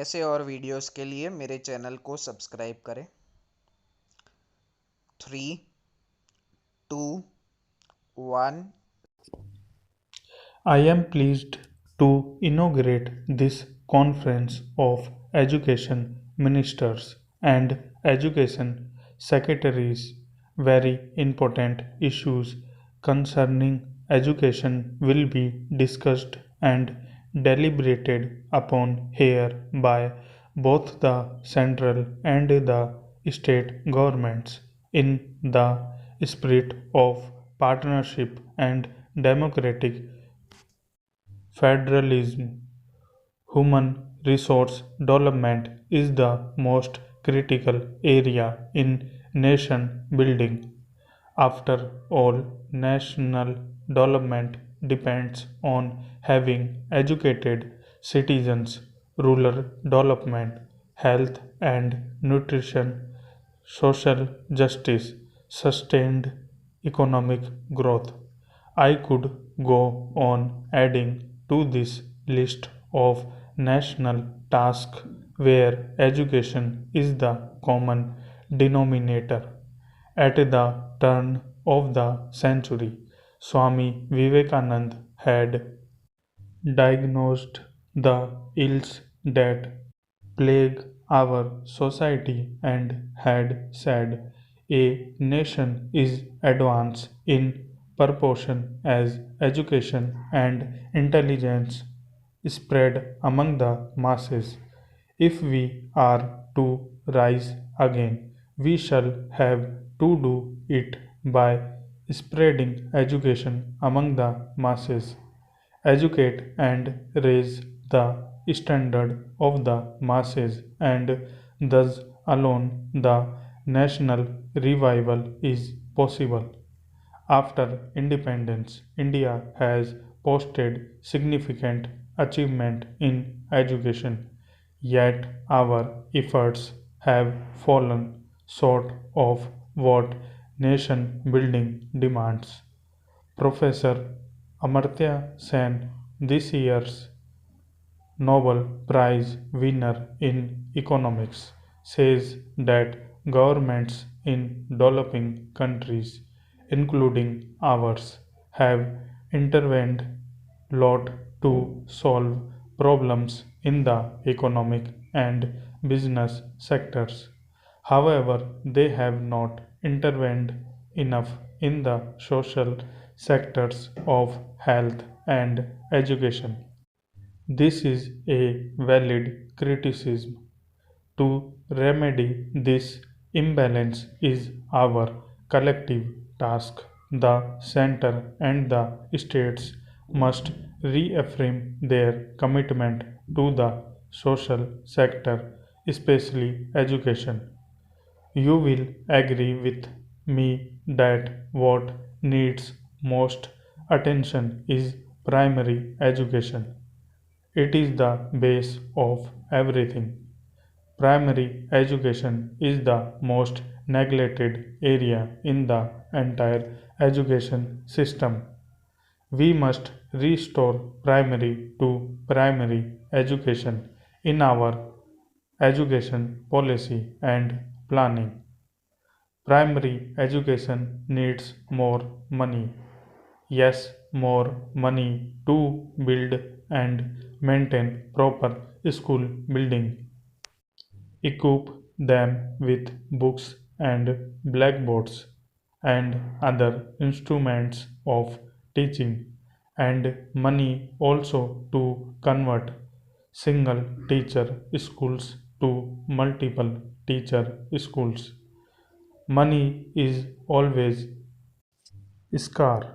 ऐसे और वीडियोस के लिए मेरे चैनल को सब्सक्राइब करें। 3, 2, 1। I am pleased to inaugurate this Conference of Education Ministers and Education Secretaries. Very important issues concerning education will be discussed and deliberated upon here by both the central and the state governments in the spirit of partnership and democratic federalism. Human resource development is the most critical area in nation building. After all, national development depends on having educated citizens, rural development, health and nutrition, social justice, sustained economic growth. I could go on adding to this list of national tasks where education is the common denominator. At the turn of the century, Swami Vivekananda had diagnosed the ills that plague our society and had said a nation is advanced in proportion as education and intelligence spread among the masses. If we are to rise again, we shall have to do it by spreading education among the masses. Educate and raise the standard of the masses, and thus alone the national revival is possible. After independence, India has posted significant achievement in education, yet our efforts have fallen short of what nation building demands. Professor Amartya Sen, this year's Nobel Prize winner in economics, says that governments in developing countries, including ours, have intervened lot to solve problems in the economic and business sectors. However, they have not intervened enough in the social sectors of health and education. This is a valid criticism. To remedy this imbalance is our collective task. The center and the states must reaffirm their commitment to the social sector, especially education. You will agree with me that what needs most attention is primary education. It is the base of everything. Primary education is the most neglected area in the entire education system. We must restore primary to primary education in our education policy and planning. Primary education needs more money. Yes, more money to build and maintain proper school building. Equip them with books and blackboards and other instruments of teaching, and money also to convert single teacher schools to multiple teacher schools. Money is always scarce.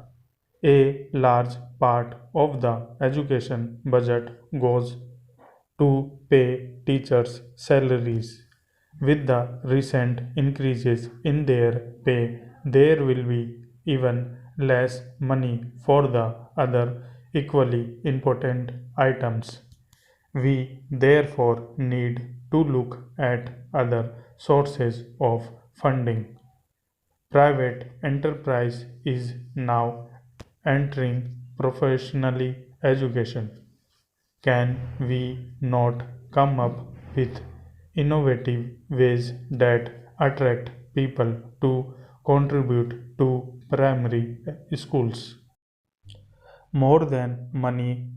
A large part of the education budget goes to pay teachers' salaries. With the recent increases in their pay, there will be even less money for the other equally important items. We therefore need to look at other sources of funding. Private enterprise is now entering professionally education. Can we not come up with innovative ways that attract people to contribute to primary schools. More than money,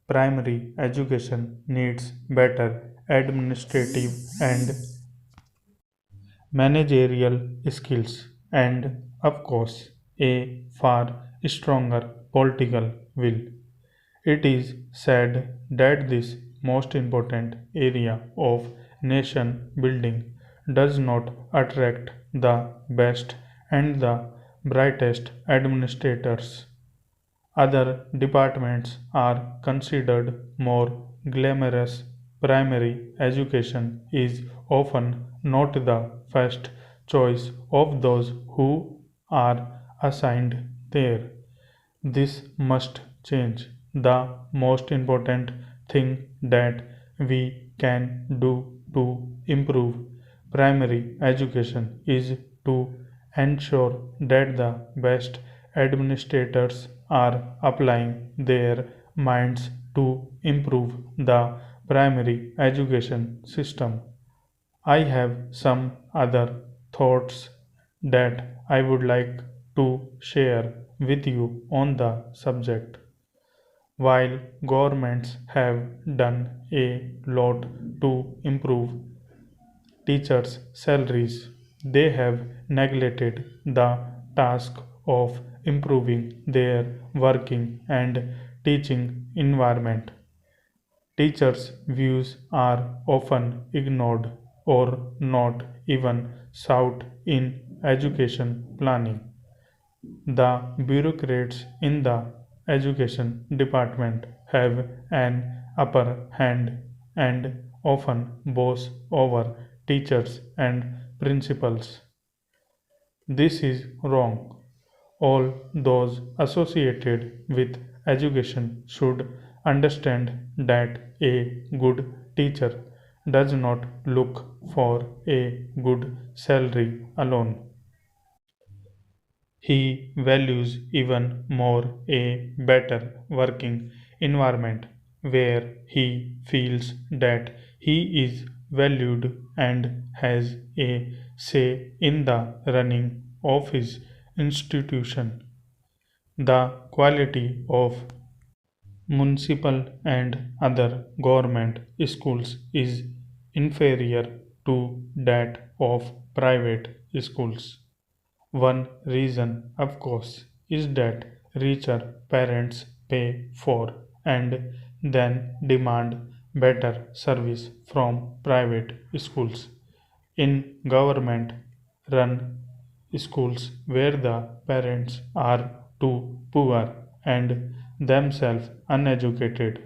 primary education needs better administrative and managerial skills and, of course, a far stronger political will. It is said that this most important area of nation building does not attract the best and the brightest administrators. Other departments are considered more glamorous. Primary education is often not the first choice of those who are assigned there. This must change. The most important thing that we can do to improve primary education is to ensure that the best administrators are applying their minds to improve the primary education system. I have some other thoughts that I would like to share with you on the subject. While governments have done a lot to improve teachers' salaries, they have neglected the task of improving their working and teaching environment. Teachers' views are often ignored or not even sought in education planning. The bureaucrats in the education department have an upper hand and often boss over teachers and principals. This is wrong. All those associated with education should understand that a good teacher does not look for a good salary alone. He values even more a better working environment where he feels that he is valued and has a say in the running of his institution. The quality of municipal and other government schools is inferior to that of private schools. One reason, of course, is that richer parents pay for and then demand better service from private schools. In government run schools where the parents are too poor and themselves uneducated,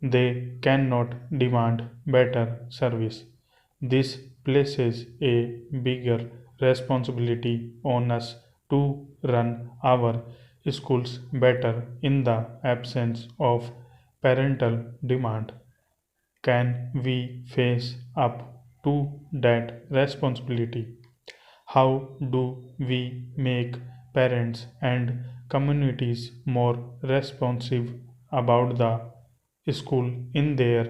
they cannot demand better service. This places a bigger responsibility on us to run our schools better in the absence of parental demand. Can we face up to that responsibility? How do we make parents and communities more responsive about the school in their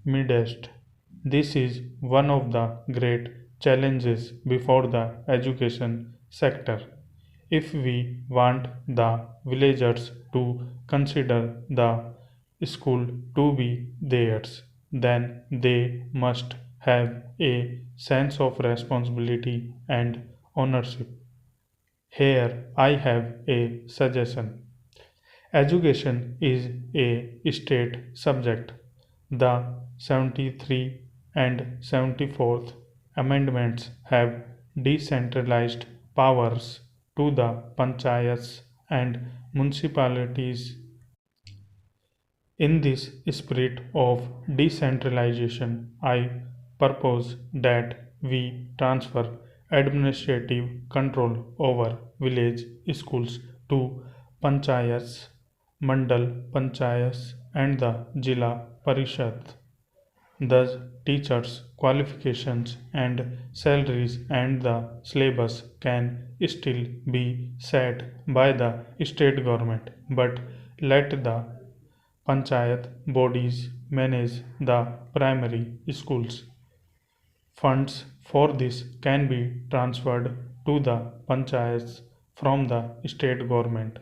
midst? This is one of the great challenges before the education sector. If we want the villagers to consider the school to be theirs, then they must have a sense of responsibility and ownership. Here I have a suggestion. Education is a state subject. The 73 and 74th Amendments have decentralized powers to the panchayats and municipalities. In this spirit of decentralization, I propose that we transfer administrative control over village schools to panchayats, mandal panchayats, and the Jila Parishad. Thus, teachers' qualifications and salaries and the syllabus can still be set by the state government, but let the Panchayat bodies manage the primary schools. Funds for this can be transferred to the panchayats from the state government.